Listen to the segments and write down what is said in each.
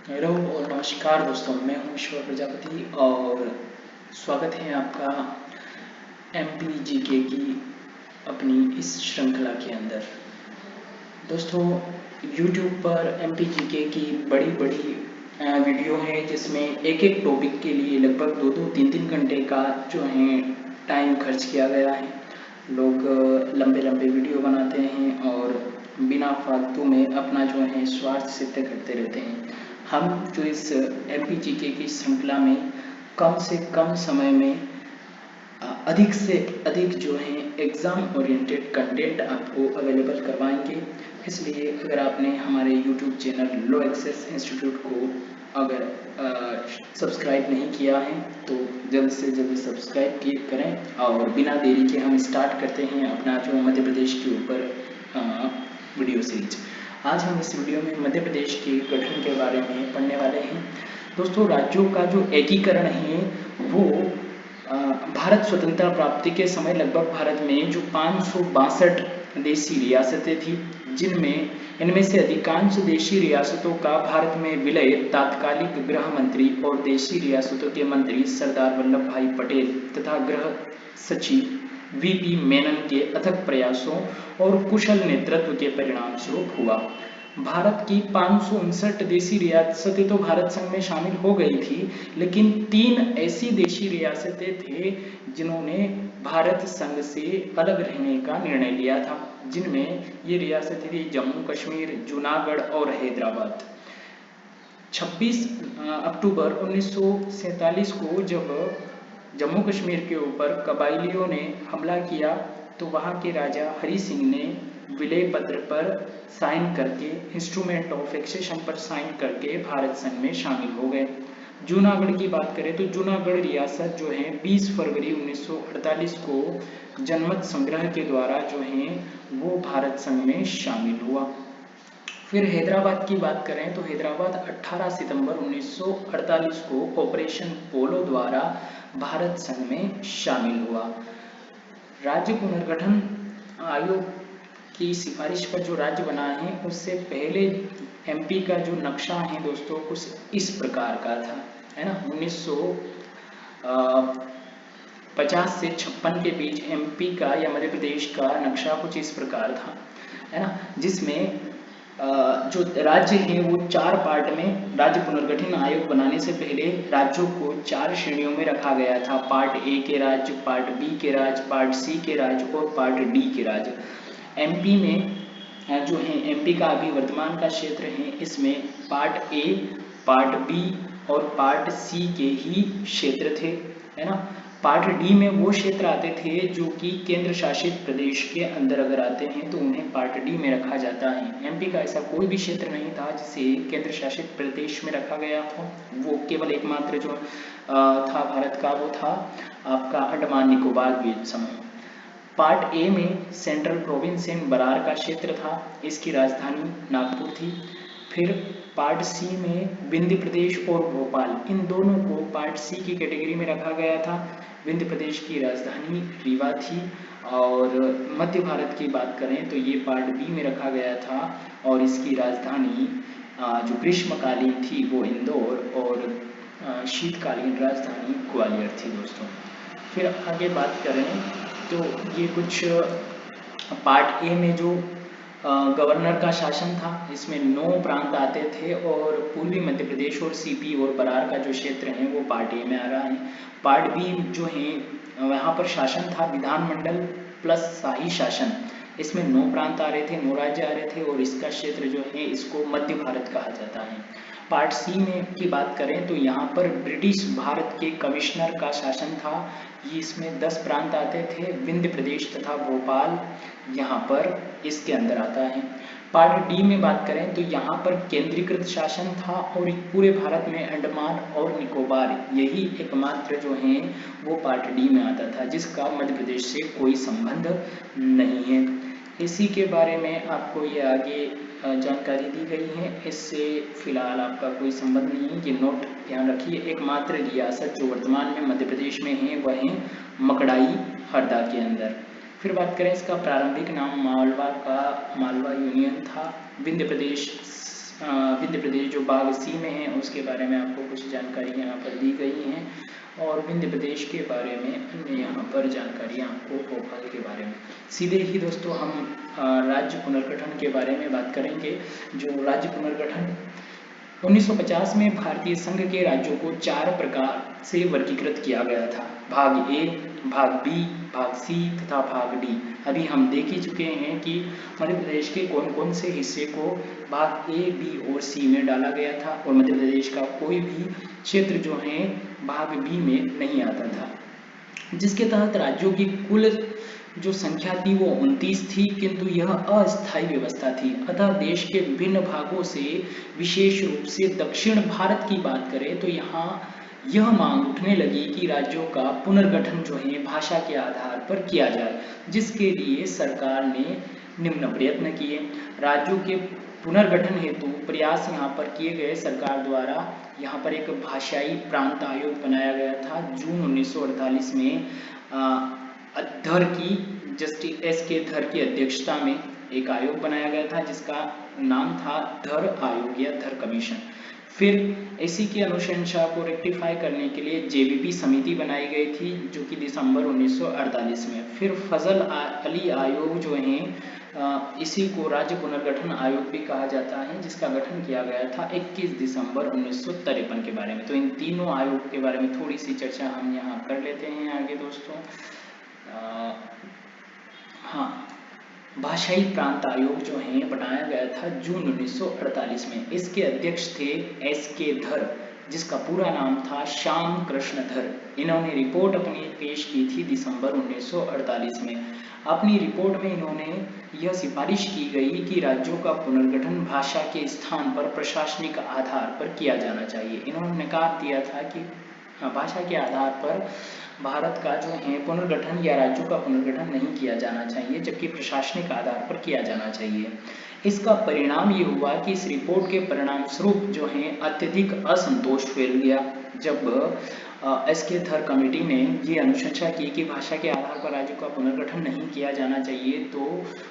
Hello और नमस्कार दोस्तों, मैं हूं ईश्वर प्रजापति और स्वागत है आपका MPGK की अपनी इस श्रृंखला के अंदर। दोस्तों, YouTube पर MPGK की बड़ी बड़ी वीडियो है जिसमें एक एक टॉपिक के लिए लगभग 2-3 घंटे का जो है टाइम खर्च किया गया है। लोग लंबे लंबे वीडियो बनाते हैं और बिना फालतू में अपना जो है स्वार्थ सिद्ध करते रहते हैं। हम जो इस MPGK की श्रृंखला में कम से कम समय में अधिक से अधिक जो है एग्ज़ाम ओरिएंटेड कंटेंट आपको अवेलेबल करवाएंगे। इसलिए अगर आपने हमारे YouTube चैनल लो एक्सेस इंस्टीट्यूट को अगर सब्सक्राइब नहीं किया है तो जल्द से जल्द सब्सक्राइब करें और बिना देरी के हम स्टार्ट करते हैं अपना जो मध्य प्रदेश के ऊपर वीडियो सीरीज। आज हम इस वीडियो में मध्य प्रदेश के गठन के बारे में पढ़ने वाले हैं। दोस्तों, राज्यों का जो एकीकरण है वो भारत स्वतंत्रता प्राप्ति के समय लगभग भारत में जो 562 देशी रियासतें थी, जिनमें इनमें से अधिकांश देशी रियासतों का भारत में विलय तात्कालिक गृह मंत्री और देशी रियासतों के मंत्री सरदार वल्लभ भाई पटेल तथा गृह सचिव VP मेनन के अथक प्रयासों और कुशल नेतृत्व के परिणाम स्वरूप हुआ। भारत की 559 देशी रियासतें तो भारत संघ में शामिल हो गई थी, लेकिन 3 ऐसी देशी रियासतें थे जिन्होंने भारत संघ से अलग रहने का निर्णय लिया था, जिनमें ये रियासतें थी जम्मू कश्मीर, जूनागढ़ और हैदराबाद। 26 अक्टूबर 1947 को जब जम्मू कश्मीर के ऊपर कबायलियों ने हमला किया तो वहाँ के राजा हरि सिंह ने विलय पत्र पर साइन करके, इंस्ट्रूमेंट ऑफ एक्सेशन पर साइन करके भारत संघ में शामिल हो गए। जूनागढ़ की बात करें तो जूनागढ़ रियासत जो है 20 फरवरी 1948 को जनमत संग्रह के द्वारा जो है वो भारत संघ में शामिल हुआ। फिर हैदराबाद की बात करें तो हैदराबाद 18 सितंबर 1948 को ऑपरेशन पोलो द्वारा भारत संघ में शामिल हुआ। राज्य पुनर्गठन आयोग की सिफारिश पर जो राज्य बना है उससे पहले MP का जो नक्शा है दोस्तों कुछ इस प्रकार का था, है ना। 1950 से 56 के बीच MP का या मध्य प्रदेश का नक्शा कुछ इस प्रकार था, है ना, जिसमें जो राज्य हैं वो 4 पार्ट में राज्य पुनर्गठन आयोग बनाने से पहले राज्यों को 4 श्रेणियों में रखा गया था। पार्ट A के राज्य, पार्ट B के राज्य, पार्ट C के राज्य और पार्ट D के राज्य। MP में जो है MP का अभी वर्तमान का क्षेत्र है, इसमें पार्ट A, पार्ट B और पार्ट C के ही क्षेत्र थे, है ना। पार्ट D में वो क्षेत्र आते थे जो कि केंद्र शासित प्रदेश के अंदर अगर आते हैं तो उन्हें पार्ट D में रखा जाता है। MP का ऐसा कोई भी क्षेत्र नहीं था जिसे केंद्र शासित प्रदेश में रखा गया हो। वो केवल एकमात्र जो था भारत का वो था आपका अंडमान निकोबार द्वीप समूह। पार्ट A में सेंट्रल प्रोविंस एंड बरार का क्षेत्र था, इसकी राजधानी नागपुर थी। फिर पार्ट C में विंध्य प्रदेश और भोपाल, इन दोनों को पार्ट C की कैटेगरी में रखा गया था। विंध्य प्रदेश की राजधानी रीवा थी और मध्य भारत की बात करें तो ये पार्ट B में रखा गया था और इसकी राजधानी जो ग्रीष्मकालीन थी वो इंदौर और शीतकालीन राजधानी ग्वालियर थी दोस्तों। फिर आगे बात करें तो ये कुछ पार्ट A में जो गवर्नर का शासन था, इसमें 9 प्रांत आते थे और पूर्वी मध्य प्रदेश और CP और बरार का जो क्षेत्र है वो पार्ट A में आ रहा है। पार्ट B जो है वहाँ पर शासन था विधानमंडल प्लस शाही शासन, इसमें 9 प्रांत आ रहे थे, 9 राज्य आ रहे थे और इसका क्षेत्र जो है इसको मध्य भारत कहा जाता है। पार्ट C में की बात करें तो यहाँ पर ब्रिटिश भारत के कमिश्नर का शासन था। ये इसमें 10 प्रांत आते थे, विंध्य प्रदेश तथा भोपाल यहाँ पर इसके अंदर आता है। पार्ट D में बात करें तो यहाँ पर केंद्रीकृत शासन था और पूरे भारत में अंडमान और निकोबार यही एकमात्र जो है वो पार्ट D में आता था, जिसका मध्य प्रदेश से कोई संबंध नहीं है। इसी के बारे में आपको ये आगे जानकारी दी गई है, इससे फिलहाल आपका कोई संबंध नहीं है, ये नोट ध्यान रखिए। एकमात्र रियासत जो वर्तमान में मध्य प्रदेश में है वह है मकड़ाई हरदा के अंदर। फिर बात करें इसका प्रारंभिक नाम मालवा यूनियन था। विंध्य प्रदेश विंध्य प्रदेश जो भाग सी में है उसके बारे में आपको कुछ जानकारी यहाँ पर दी गई हैं, और विंध्य प्रदेश के बारे में अन्य यहाँ पर जानकारियाँ आपको भोपाल के बारे में। सीधे ही दोस्तों हम राज्य पुनर्गठन के बारे में बात करेंगे। जो राज्य पुनर्गठन 1950 में भारतीय संघ के राज्यों को 4 प्रकार से वर्गीकृत किया गया था: भाग ए, भाग बी, भाग सी तथा भाग डी। अभी हम देख ही चुके हैं कि मध्य प्रदेश के कौन कौन से हिस्से को भाग ए, बी और सी में डाला गया था, और मध्य प्रदेश का कोई भी क्षेत्र जो है भाग बी में नहीं आता था, जिसके तहत राज्यों की कुल जो संख्या थी वो 29 थी, किंतु यह अस्थायी व्यवस्था थी। अतः देश के विभिन्न भागों से, विशेष रूप से दक्षिण भारत की बात करें तो यहाँ यह मांग उठने लगी कि राज्यों का पुनर्गठन जो है भाषा के आधार पर किया जाए, जिसके लिए सरकार ने निम्न प्रयत्न किए। राज्यों के पुनर्गठन हेतु प्रयास यहाँ पर किए गए सरकार द्वारा। यहाँ पर एक भाषाई प्रांत आयोग बनाया गया था जून 1948 में। धर की जस्टिस एस.के. धर की अध्यक्षता में एक आयोग बनाया गया था जिसका नाम था धर आयोग या धर कमीशन। फिर इसी की अनुशंसा को रेक्टिफाई करने के लिए जेबीपी समिति बनाई गई थी जो कि दिसंबर 1948 में। फिर फजल अली आयोग जो है इसी को राज्य पुनर्गठन आयोग भी कहा जाता है, जिसका गठन किया गया था 21 दिसंबर 1953 के बारे में। तो इन तीनों आयोग के बारे में थोड़ी सी चर्चा हम यहाँ कर लेते हैं आगे दोस्तों। हाँ, भाषाई प्रांत आयोग जो है बनाया गया था जून 1948 में। इसके अध्यक्ष थे एस.के. धर, जिसका पूरा नाम था श्याम कृष्ण धर। इन्होंने रिपोर्ट अपनी पेश की थी दिसंबर 1948 में। अपनी रिपोर्ट में इन्होंने यह सिफारिश की गई कि राज्यों का पुनर्गठन भाषा के स्थान पर प्रशासनिक आधार पर किया जाना चाहिए। इन्होंने नकार दिया था कि भाषा के आधार पर भारत का जो है पुनर्गठन या राज्यों का पुनर्गठन नहीं किया जाना चाहिए, जबकि प्रशासनिक आधार पर किया जाना चाहिए। इसका परिणाम ये हुआ कि इस रिपोर्ट के परिणाम स्वरूप जो है अत्यधिक असंतोष फैल गया। जब एस.के. धर कमेटी ने ये अनुशंसा की कि भाषा के आधार पर राज्यों का पुनर्गठन नहीं किया जाना चाहिए, तो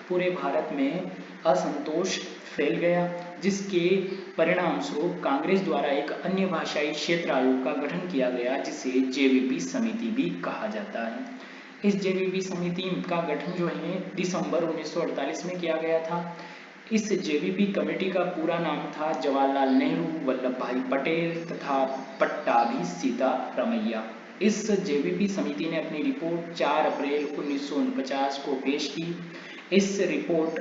पूरे भारत में असंतोष फैल गया, जिसके परिणाम स्वरूप कांग्रेस द्वारा एक अन्य भाषाई क्षेत्र आयोग का गठन किया गया, जिसे जेबीपी समिति भी कहा जाता है। इस जेबीपी समिति का गठन जो है दिसंबर 1948 में किया गया था। इस जेबीपी कमेटी का पूरा नाम था जवाहरलाल नेहरू, वल्लभ भाई पटेल तथा पट्टाभी सीतारमैया। इस जेबीपी समिति ने अपनी रिपोर्ट 4 अप्रैल 1949 को पेश की। इस रिपोर्ट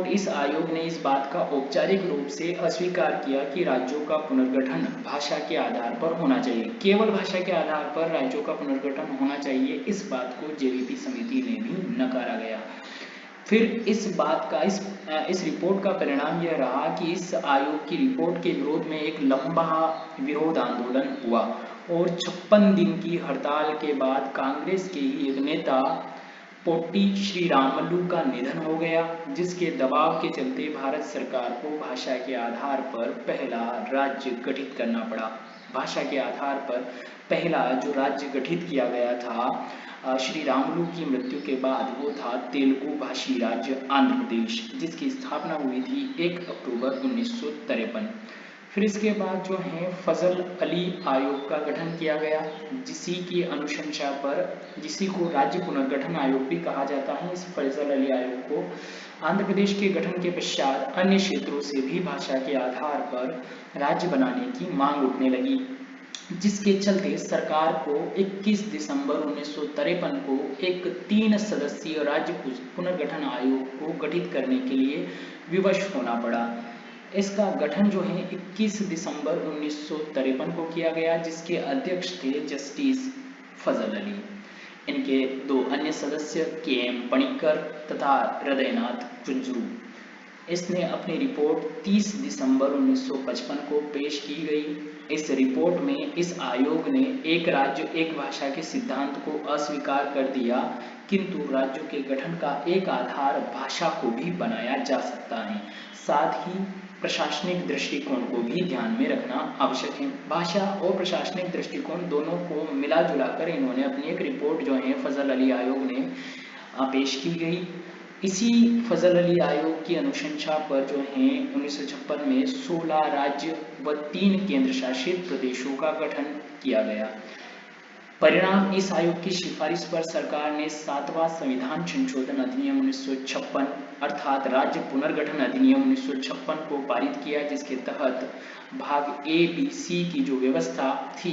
इस आयोग ने इस बात का औपचारिक रूप से अस्वीकार किया कि राज्यों का पुनर्गठन भाषा के आधार पर होना चाहिए। केवल भाषा के आधार पर राज्यों का पुनर्गठन होना चाहिए, इस बात को जेबीपी समिति ने भी नकारा गया। फिर इस रिपोर्ट का परिणाम यह रहा कि इस आयोग की रिपोर्ट के विरोध में एक लंबा विरोध आंदोलन हुआ, और 56 दिन की हड़ताल के बाद कांग्रेस के ही एक नेता पोट्टी श्रीरामुलु का निधन हो गया, जिसके दबाव के चलते भारत सरकार को भाषा के आधार पर पहला राज्य गठित करना पड़ा। भाषा के आधार पर पहला जो राज्य गठित किया गया था श्रीरामुलु की मृत्यु के बाद, वो था तेलुगु भाषी राज्य आंध्र प्रदेश, जिसकी स्थापना हुई थी 1 अक्टूबर 1953। फिर इसके बाद जो है फजल अली आयोग का गठन किया गया, जिसी की अनुशंसा पर, जिसी को राज्य पुनर्गठन आयोग भी कहा जाता है। इस फजल अली आयोग को आंध्र प्रदेश के गठन के पश्चात अन्य क्षेत्रों से भी भाषा के आधार पर राज्य बनाने की मांग उठने लगी, जिसके चलते सरकार को 21 दिसंबर 1953 को एक 3 सदस्यीय राज्य पुनर्गठन आयोग को गठित करने के लिए विवश होना पड़ा। इसका गठन जो है 21 दिसंबर 1953 को किया गया, जिसके अध्यक्ष थे जस्टिस फजल अली। इनके 2 अन्य सदस्य के.एम. पणिक्कर तथा हृदयनाथ कुंजरू। इसने अपनी रिपोर्ट 30 दिसंबर 1955 को पेश की गई। इस रिपोर्ट में इस आयोग ने एक राज्य एक भाषा के सिद्धांत को अस्वीकार कर दिया, किंतु राज्यों के गठन का एक आधार भाषा को भी बनाया जा सकता है। साथ ही प्रशासनिक दृष्टिकोण को भी ध्यान में रखना आवश्यक है। भाषा और प्रशासनिक दृष्टिकोण दोनों को मिला जुला कर इन्होंने अपनी एक रिपोर्ट जो है फजल अली आयोग ने पेश की गई। इसी फजल अली आयोग की अनुशंसा पर जो है 1956 में 16 राज्य व 3 केंद्र शासित प्रदेशों का गठन किया गया। परिणाम, इस आयोग की सिफारिश पर सरकार ने 7वां संविधान संशोधन अधिनियम 1956 अर्थात राज्य पुनर्गठन अधिनियम 1956 को पारित किया, जिसके तहत भाग ए बी सी की जो व्यवस्था थी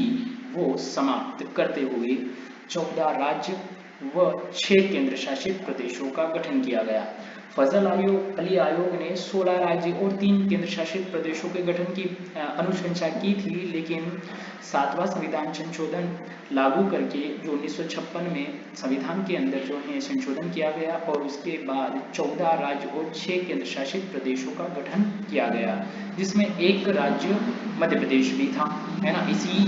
वो समाप्त करते हुए 14 राज्य व 6 केंद्र शासित प्रदेशों का गठन किया गया। फजल अली आयोग ने 16 राज्य और 3 केंद्र शासित प्रदेशों के गठन की अनुशंसा की थी, लेकिन 7वां संविधान संशोधन लागू करके जो 1956 में संविधान के अंदर जो है संशोधन किया गया और उसके बाद 14 राज्य और 6 केंद्र शासित प्रदेशों का गठन किया गया, जिसमें एक राज्य मध्य प्रदेश भी था, है ना। इसी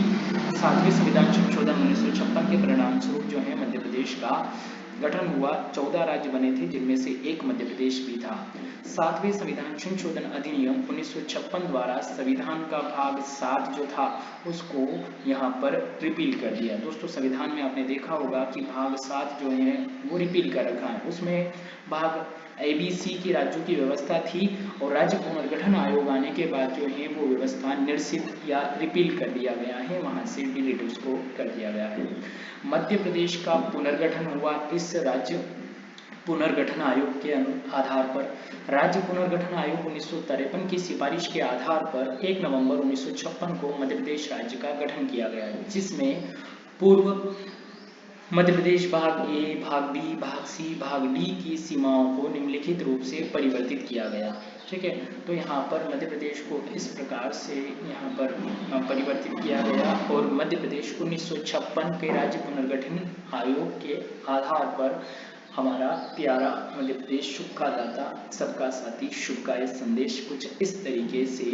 7वें संविधान संशोधन 1956 के परिणाम स्वरूप जो है मध्य प्रदेश का गठन हुआ। 14 राज्य बने थे, जिनमें से एक मध्य प्रदेश भी था। 7वें संविधान संशोधन अधिनियम 1956 द्वारा संविधान का भाग 7 जो था उसको यहाँ पर रिपील कर दिया। दोस्तों, संविधान में आपने देखा होगा कि भाग 7 जो है वो रिपील कर रखा है। उसमें भाग ABC की राज्यों की व्यवस्था थी और राज्य पुनर्गठन आयोग आने के बाद जो है वो व्यवस्था निरसित या रिपील कर दिया गया है, वहां से डिलीट उसको कर दिया गया है। मध्य प्रदेश का पुनर्गठन हुआ इस राज्य पुनर्गठन आयोग के आधार पर। राज्य पुनर्गठन आयोग 1953 की सिफारिश के आधार पर 1 नवंबर 1956 को मध्य प्रदेश राज्य का गठन किया गया, जिसमें पूर्व मध्य प्रदेश भाग ए, भाग बी, भाग सी, भाग डी की सीमाओं को निम्नलिखित रूप से परिवर्तित किया गया। ठीक है, तो यहाँ पर मध्य प्रदेश को इस प्रकार से यहाँ पर परिवर्तित किया गया और मध्य प्रदेश 1956 के राज्य पुनर्गठन आयोग के आधार पर हमारा प्यारा मध्य प्रदेश शुभ का दाता, सबका साथी, शुभ का संदेश, कुछ इस तरीके से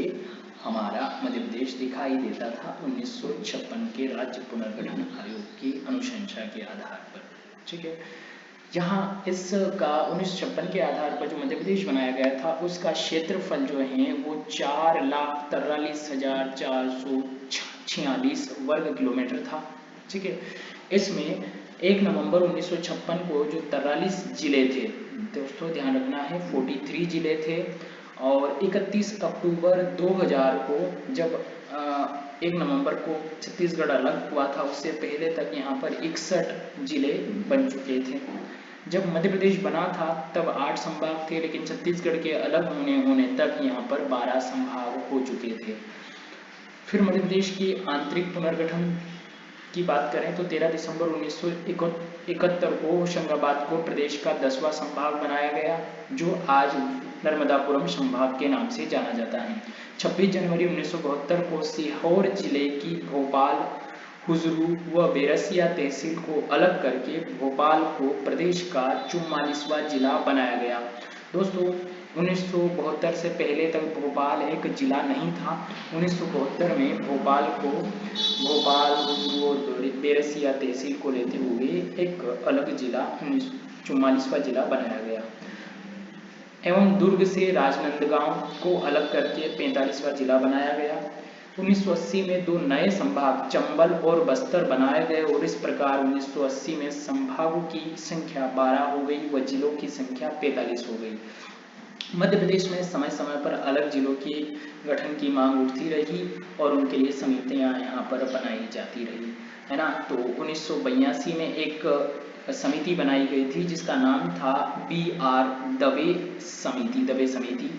हमारा मध्य प्रदेश दिखाई देता था 1956 के राज्य पुनर्गठन आयोग की अनुशंसा के आधार पर। ठीक है, यहाँ इसका 1956 के आधार पर जो मध्य प्रदेश बनाया गया था उसका क्षेत्रफल जो है वो 4,43,446 वर्ग किलोमीटर था। ठीक है, इसमें 1 नवंबर 1956 को जो 43 जिले थे, दोस्तों ध्यान रखना है 43 जिले थे, और 31 अक्टूबर 2000 को जब 1 नवंबर को छत्तीसगढ़ अलग हुआ था, उससे पहले तक यहाँ पर 61 जिले बन चुके थे। जब मध्य प्रदेश बना था तब 8 संभाग थे, लेकिन छत्तीसगढ़ के अलग होने तक यहाँ पर 12 संभाग हो चुके थे। फिर मध्य प्रदेश की आंतरिक पुनर्गठन की बात करें तो 13 दिसंबर 1971 को होशंगाबाद को प्रदेश का 10वां संभाग बनाया गया, जो आज नर्मदापुरम संभाग के नाम से जाना जाता है। 26 जनवरी 1972 को सीहोर जिले की भोपाल, हुजरू व बेरसिया तहसील को अलग करके भोपाल को प्रदेश का 44वां जिला बनाया गया। दोस्तों, 1972 से पहले तक भोपाल एक जिला नहीं था। 1972 में भोपाल को भोपाल, हुजरू और बेरसिया तहसील को लेते हुए एक अलग जिला 44वां जिला बनाया गया एवं दुर्ग से राजनांदगांव को अलग करके 45वां जिला बनाया गया। 1980 में 2 नए संभाग चंबल और बस्तर बनाए गए और इस प्रकार 1980 में संभागों की संख्या 12 हो गई व जिलों की संख्या 45 हो गई। मध्य प्रदेश में समय समय पर अलग जिलों के गठन की मांग उठती रही और उनके लिए समितियां यहाँ पर बनाई जाती रही, है ना। तो 1982 में एक समिति बनाई गई थी जिसका नाम था BR दवे समिति।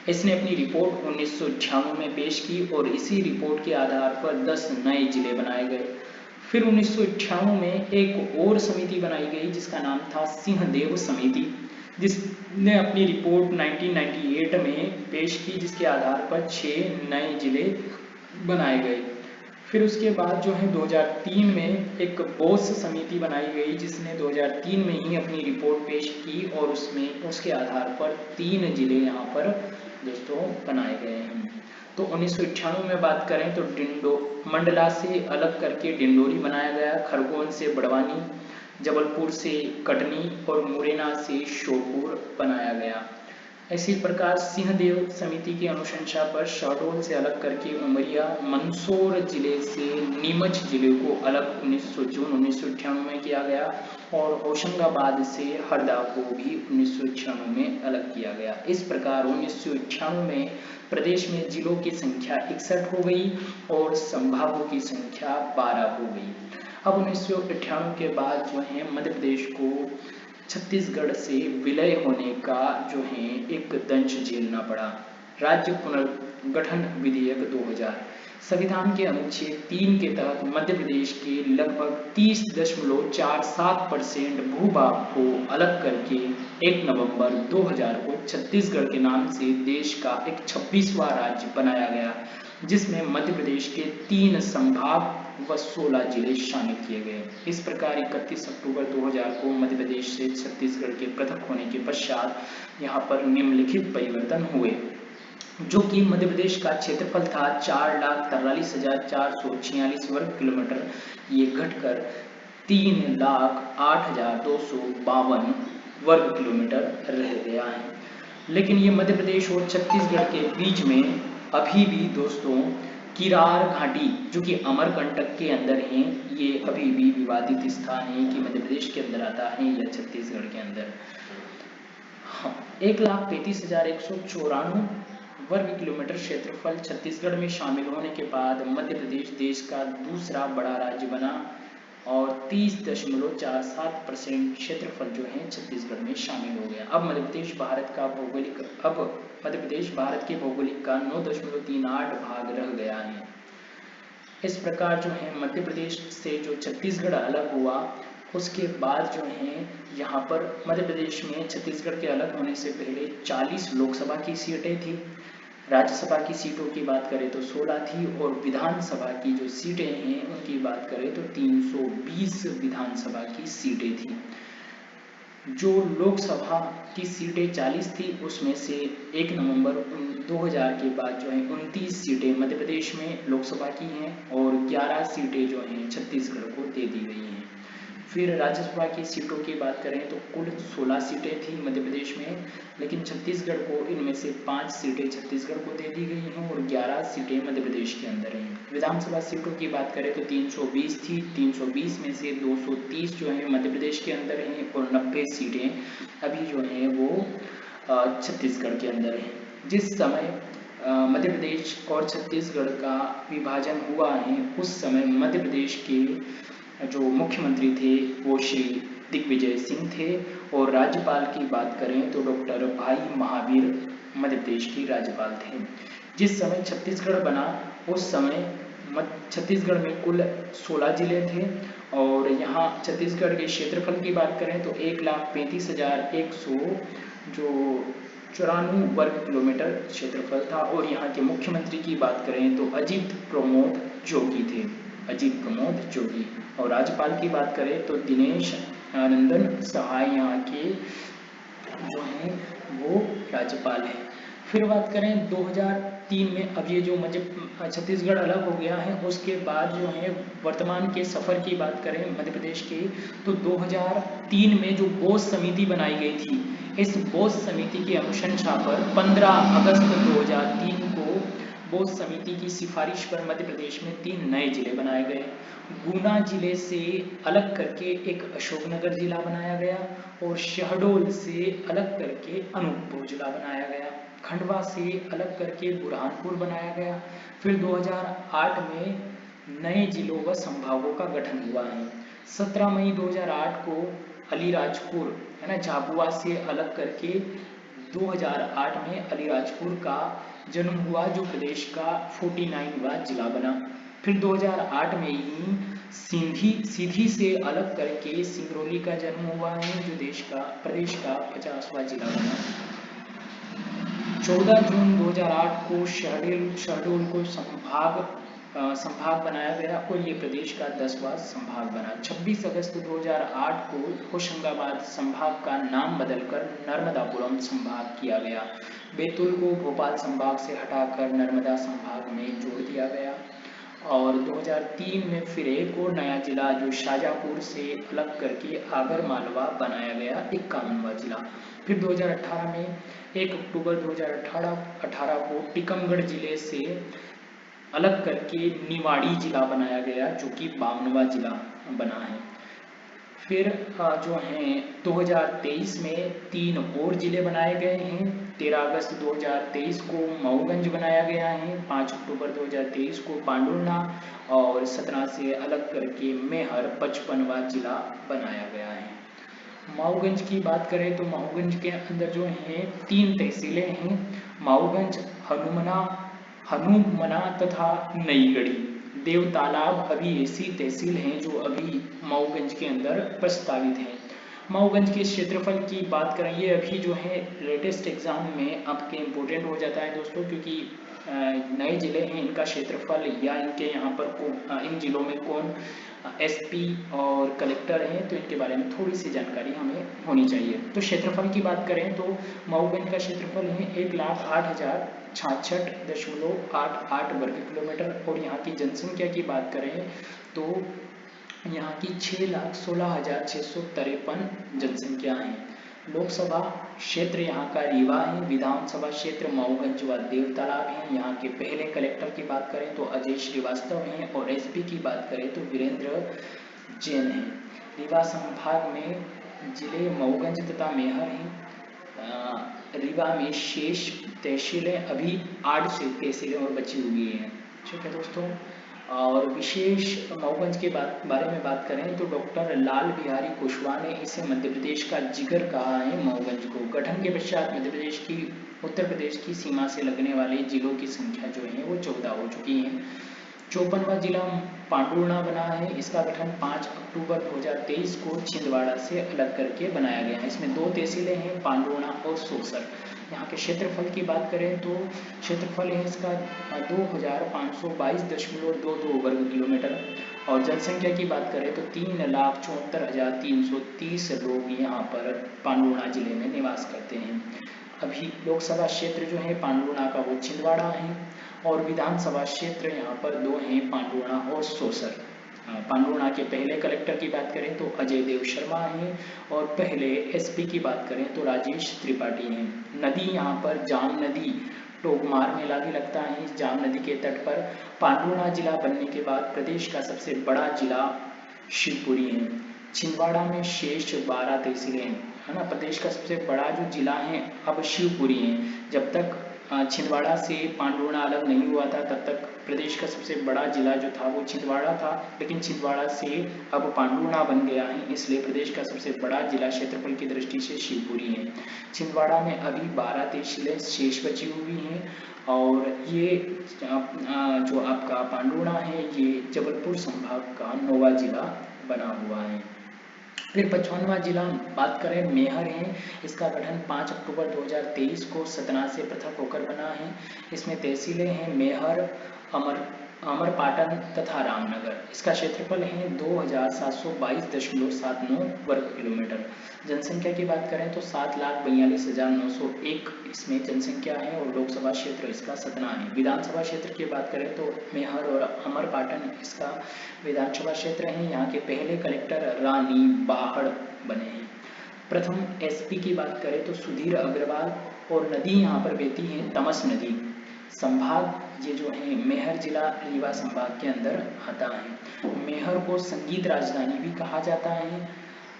इसने अपनी रिपोर्ट 1998 में पेश की और इसी रिपोर्ट के आधार पर 10 नए जिले बनाए गए। फिर 1998 में एक और समिति बनाई गई जिसका नाम था सिंहदेव समिति, जिसने अपनी रिपोर्ट 1998 में पेश की, जिसके आधार पर 6 नए जिले बनाए गए। फिर उसके बाद जो है 2003 में एक बोस समिति बनाई गई जिसने 2003 में ही अपनी रिपोर्ट पेश की और उसके आधार पर 3 जिले यहाँ पर दोस्तों बनाए गए हैं। तो 1998 में बात करें तो मंडला से अलग करके डिंडोरी बनाया गया, खरगोन से बड़वानी, जबलपुर से कटनी और मुरैना से श्योपुर बनाया गया। इसी प्रकार सिंहदेव समिति की अनुशंसा पर शहडोल से अलग करके उमरिया, मंदसौर जिले से नीमच जिले को अलग 19 जून 1998 में किया गया और होशंगाबाद से हरदा को भी 1996 में अलग किया गया। इस प्रकार 1996 में प्रदेश में जिलों की संख्या 61 हो गई और संभागों की संख्या 12 हो गई। अब 1998 के बाद जो है मध्य प्रदेश को छत्तीसगढ़ से विलय होने का जो है एक दंश झेलना पड़ा। राज्य पुनर्गठन विधेयक 2000 संविधान के अनुच्छेद 3 के तहत मध्य प्रदेश के लगभग 30.47% भूभाग को अलग करके 1 नवंबर 2000 को छत्तीसगढ़ के नाम से देश का एक 26वां राज्य बनाया गया, जिसमें मध्य प्रदेश के 3 संभाग व 16 जिले शामिल किए गए। इस प्रकार 31 अक्टूबर 2000 को मध्य प्रदेश से छत्तीसगढ़ के पृथक होने के पश्चात यहाँ पर निम्नलिखित परिवर्तन हुए, जो कि मध्य प्रदेश का क्षेत्रफल था 4,43,446 वर्ग किलोमीटर, ये घटकर 3,08,252 वर्ग किलोमीटर रह गया है। लेकिन ये मध्य प्रदेश और छत्तीसगढ़ के बीच में अभी भी दोस्तों किरार घाटी, जो कि अमरकंटक के अंदर है, ये अभी भी विवादित स्थान है कि मध्य प्रदेश के अंदर आता है या छत्तीसगढ़ के अंदर। 1,35,194 वर्ग किलोमीटर क्षेत्रफल छत्तीसगढ़ में शामिल होने के बाद मध्य प्रदेश देश का दूसरा बड़ा राज्य बना और 30.47% क्षेत्रफल जो है छत्तीसगढ़ में शामिल हो गया। अब मध्य प्रदेश भारत के भौगोलिक का 9.38 भाग रह गया है। इस प्रकार जो है मध्य प्रदेश से जो छत्तीसगढ़ अलग हुआ, उसके बाद जो है यहाँ पर मध्य प्रदेश में छत्तीसगढ़ के अलग होने से पहले 40 लोकसभा की सीटें थी। राज्यसभा की सीटों की बात करें तो 16 थी और विधानसभा की जो सीटें हैं उनकी बात करें तो 320 विधानसभा की सीटें थी। जो लोकसभा की सीटें 40 थी, उसमें से 1 नवंबर 2000 के बाद जो है 29 सीटें मध्य प्रदेश में लोकसभा की हैं और 11 सीटें जो हैं छत्तीसगढ़ को दे दी गई हैं। फिर राज्यसभा की सीटों की बात करें तो कुल 16 सीटें थी मध्य प्रदेश में, लेकिन छत्तीसगढ़ को इनमें से 5 सीटें छत्तीसगढ़ को दे दी गई हैं और 11 सीटें मध्य प्रदेश के अंदर हैं। विधानसभा सीटों की बात करें तो 320 थी, 320 में से 230 जो है मध्य प्रदेश के अंदर हैं और 90 सीटें अभी जो हैं वो छत्तीसगढ़ के अंदर हैं। जिस समय मध्य प्रदेश और छत्तीसगढ़ का विभाजन हुआ है, उस समय मध्य प्रदेश के जो मुख्यमंत्री थे वो श्री दिग्विजय सिंह थे और राज्यपाल की बात करें तो डॉक्टर भाई महावीर मध्य प्रदेश के राज्यपाल थे। जिस समय छत्तीसगढ़ बना उस समय छत्तीसगढ़ में कुल 16 जिले थे और यहाँ छत्तीसगढ़ के क्षेत्रफल की बात करें तो 1,35,194 वर्ग किलोमीटर क्षेत्रफल था और यहाँ के मुख्यमंत्री की बात करें तो अजीत प्रमोद जोगी थे, अजीत प्रमोद जोगी। और राज्यपाल की बात करें तो दिनेश नंदन सहाय यहाँ के जो हैं वो राज्यपाल हैं। फिर बात करें 2003 में, अब ये जो छत्तीसगढ़ अलग हो गया है उसके बाद जो है वर्तमान के सफ़र की बात करें मध्य प्रदेश के तो 2003 में जो बोस समिति बनाई गई थी, इस बोस समिति की अनुशंसा पर 15 अगस्त 2003 को बोस समिति की सिफारिश पर मध्य प्रदेश में 3 नए जिले बनाए गए। गुना जिले से अलग करके एक अशोकनगर जिला बनाया गया और शहडोल से अलग करके अनूपपुर जिला बनाया गया। खंडवा से अलग करके बुरहानपुर बनाया गया। फिर 2008 में नए जिलों व संभागों का गठन हुआ है। 17 मई 2008 को अलीराजपुर है ना झाबुआ से अलग करके 2008 में अलीराजपुर का जन्म हुआ, जो प्रदेश का 49वां जिला बना। फिर 2008 में ही सीधी से अलग करके सिंगरौली का जन्म हुआ है, जो प्रदेश का 50वां जिला बना। 14 जून 2008 को शहडोल को संभाग बनाया गया और ये प्रदेश का 10वां संभाग बना। 26 अगस्त 2008 को होशंगाबाद संभाग का नाम बदलकर नर्मदापुरम संभाग किया गया। बैतूल को भोपाल संभाग से हटाकर नर्मदा संभाग में जोड़ दिया गया और 2003 में फिर एक और नया जिला जो शाजापुर से अलग करके आगर मालवा बनाया गया, 51वां जिला। फिर 2018 में 1 अक्टूबर 2018 को टीकमगढ़ जिले से अलग करके निवाड़ी जिला बनाया गया, जो कि 52वां जिला बना है। फिर जो हैं 2023 में 3 और ज़िले बनाए गए हैं। 13 अगस्त 2023 को मऊगंज बनाया गया है, 5 अक्टूबर 2023 को पांडुर्ना और 17 से अलग करके मेहर 55वां जिला बनाया गया है। मऊगंज की बात करें तो मऊगंज के अंदर जो हैं 3 तहसीलें हैं, मऊगंज, हनुमना तथा नईगढ़ी। देव तालाब अभी ऐसी तहसील हैं जो अभी मऊगंज के अंदर प्रस्तावित हैं। मऊगंज के क्षेत्रफल की बात करें, ये अभी जो है लेटेस्ट एग्जाम में आपके इम्पोर्टेंट हो जाता है दोस्तों, क्योंकि नए जिले हैं, इनका क्षेत्रफल या इनके यहाँ पर इन जिलों में कौन एसपी और कलेक्टर हैं, तो इनके बारे में थोड़ी सी जानकारी हमें होनी चाहिए। तो क्षेत्रफल की बात करें तो मऊगंज का क्षेत्रफल है 1,08,066.88 वर्ग किलोमीटर और यहाँ की जनसंख्या की बात करें तो यहाँ की 6,16,653 जनसंख्या है। लोकसभा क्षेत्र यहाँ का रीवा है, विधानसभा क्षेत्र मऊगंज व देव तालाब है। यहाँ के पहले कलेक्टर की बात करें तो अजय श्रीवास्तव हैं और एसपी की बात करें तो वीरेंद्र जैन हैं। रीवा संभाग में जिले मऊगंज तथा मेहर हैं। रीवा में शेष तहसीलें अभी 8 तहसीलें और बची हुई हैं। ठीक है दोस्तों, और विशेष मऊगंज के बारे में बात करें तो डॉक्टर लाल बिहारी कुशवाहा ने इसे मध्य प्रदेश का जिगर कहा है मऊगंज को। गठन के पश्चात मध्य प्रदेश की उत्तर प्रदेश की सीमा से लगने वाले जिलों की संख्या जो है वो 14 हो चुकी है। 54वां जिला पांडुर्ना बना है। इसका गठन 5 अक्टूबर 2023 को छिंदवाड़ा से अलग करके बनाया गया है। इसमें 2 तहसीलें हैं, पांडुर्ना और सोसर। यहाँ के क्षेत्रफल की बात करें तो क्षेत्रफल है इसका 2,522.22 वर्ग किलोमीटर और जनसंख्या की बात करें तो 3,74,330 लोग यहाँ पर पांडुर्ना जिले में निवास करते हैं। अभी लोकसभा क्षेत्र जो है पांडुर्ना का वो छिंदवाड़ा है और विधानसभा क्षेत्र यहाँ पर 2 हैं, पांडुर्ना और सोसर। पांडुर्ना के पहले कलेक्टर की बात करें तो अजय देव शर्मा हैं और पहले एसपी की बात करें तो राजेश त्रिपाठी हैं। नदी यहाँ पर जाम नदी टोगमार में लागी लगता है। इस जाम नदी के तट पर पांडुर्ना जिला बनने के बाद प्रदेश का सबसे बड़ा जिला शिवपुरी है। छिंदवाड़ा में शेष 12 तहसीलें हैं, है ना। प्रदेश का सबसे बड़ा जो जिला है अब शिवपुरी है। जब तक छिंदवाड़ा से पांडुर्ना अलग नहीं हुआ था तब तक प्रदेश का सबसे बड़ा जिला जो था वो छिंदवाड़ा था, लेकिन छिंदवाड़ा से अब पांडुर्ना बन गया है, इसलिए प्रदेश का सबसे बड़ा जिला क्षेत्रफल की दृष्टि से शिवपुरी है। छिंदवाड़ा में अभी 12 तहसीलें शेष बची हुई हैं और ये जो आपका पांडुर्ना है ये जबलपुर संभाग का 9वां जिला बना हुआ है। फिर 55वां जिला बात करें मेहर है। इसका गठन 5 अक्टूबर 2023 को सतना से पृथक होकर बना है। इसमें तहसीलें हैं मेहर, अमरपाटन तथा रामनगर। इसका क्षेत्रफल है 2,722.79 वर्ग किलोमीटर। जनसंख्या की बात करें तो 7,42,901 इसमें जनसंख्या है और लोकसभा क्षेत्र इसका सतना है। विधानसभा क्षेत्र की बात करें तो मेहर और अमरपाटन इसका विधानसभा क्षेत्र है। यहाँ के पहले कलेक्टर रानी बाहड़ बने हैं। प्रथम एसपी की बात करें तो सुधीर अग्रवाल और नदी यहाँ पर बहती है तमस नदी। संभाग ये जो है मेहर जिला रीवा संभाग के अंदर आता है। मेहर को संगीत राजधानी भी कहा जाता है।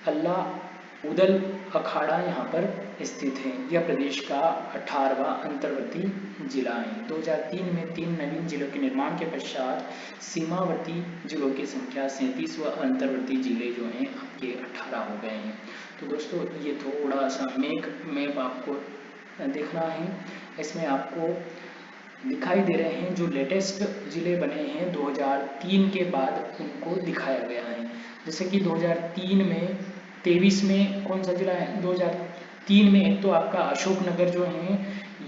अल्लाह उदल अखाड़ा यहाँ पर स्थित है। यह प्रदेश का 18वां अंतर्वर्ती जिला है। 2003 में 3 नवीन जिलों के निर्माण के पश्चात सीमावर्ती जिलों की संख्या 37 व अंतर्वर्ती जिले जो हैं आपके 18 हो गए हैं। तो दोस्तों ये थोड़ा सा मैप आपको देखना है। इसमें आपको दिखाई दे रहे हैं जो लेटेस्ट जिले बने हैं 2003 के बाद उनको दिखाया गया है। जैसे कि 2003 में 23 में कौन सा जिला है, 2003 में एक तो आपका अशोकनगर जो है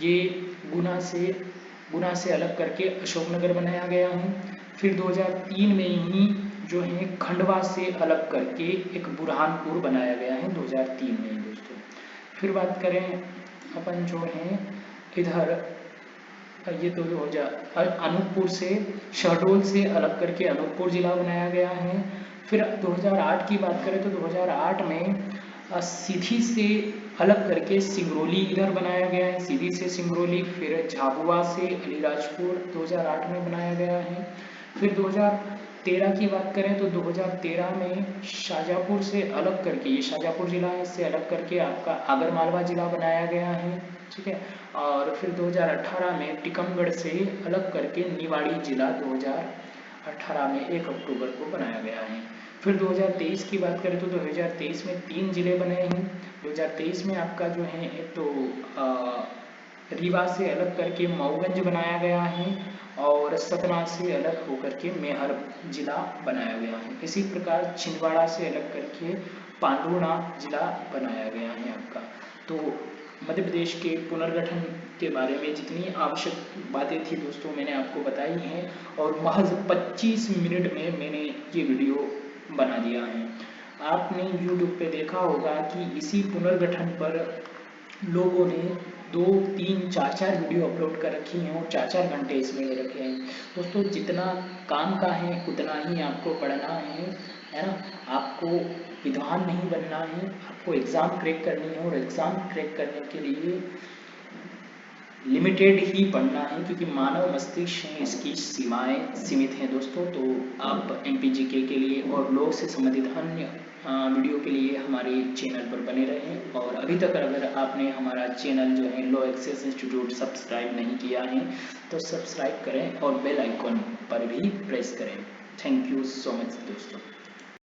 ये गुना से अलग करके अशोकनगर बनाया गया है। फिर 2003 में ही जो है खंडवा से अलग करके एक बुरहानपुर बनाया गया है 2003 में दोस्तों। फिर बात करें अपन जो है इधर ये तो अनूपपुर से शहडोल से अलग करके अनूपपुर जिला बनाया गया है। फिर 2008 की बात करें तो 2008 में सीधी से अलग करके सिंगरौली इधर बनाया गया है, सीधी से सिंगरौली। फिर झाबुआ से अलीराजपुर 2008 में बनाया गया है। फिर 2013 की बात करें तो 2013 में शाजापुर से अलग करके, ये शाजापुर जिला है, इससे अलग करके आपका आगरमालवा जिला बनाया गया है, ठीक है। और फिर 2018 में टीकमगढ़ से अलग करके निवाड़ी जिला 2018 में 1 अक्टूबर को बनाया गया है। फिर 2023 की बात करें तो 2023 में 3 जिले बने हैं। 2023 में आपका जो है एक तो रीवा से अलग करके मऊगंज बनाया गया है और सतना से अलग होकर के मेहर जिला बनाया गया है। इसी प्रकार छिंदवाड़ा से अलग करके पांडुना जिला बनाया गया है आपका। तो मध्य प्रदेश के पुनर्गठन के बारे में जितनी आवश्यक बातें थी दोस्तों मैंने आपको बताई हैं, और महज 25 मिनट में मैंने ये वीडियो बना दिया है। आपने YouTube पे देखा होगा कि इसी पुनर्गठन पर लोगों ने 2, 3, 4 वीडियो अपलोड कर रखी हैं और 4 घंटे इसमें ले रखे हैं। दोस्तों जितना काम का है उतना ही आपको पढ़ना है ना। आपको विद्वान नहीं बनना है, आपको एग्ज़ाम क्रैक करनी है, और एग्ज़ाम क्रैक करने के लिए लिमिटेड ही पढ़ना है, क्योंकि मानव मस्तिष्क है, इसकी सीमाएं सीमित हैं दोस्तों। तो आप MPGK के लिए और लॉ से संबंधित अन्य वीडियो के लिए हमारे चैनल पर बने रहें। और अभी तक अगर आपने हमारा चैनल जो है लॉ एक्सेस इंस्टीट्यूट सब्सक्राइब नहीं किया है तो सब्सक्राइब करें और बेल आइकॉन पर भी प्रेस करें। थैंक यू सो मच दोस्तों।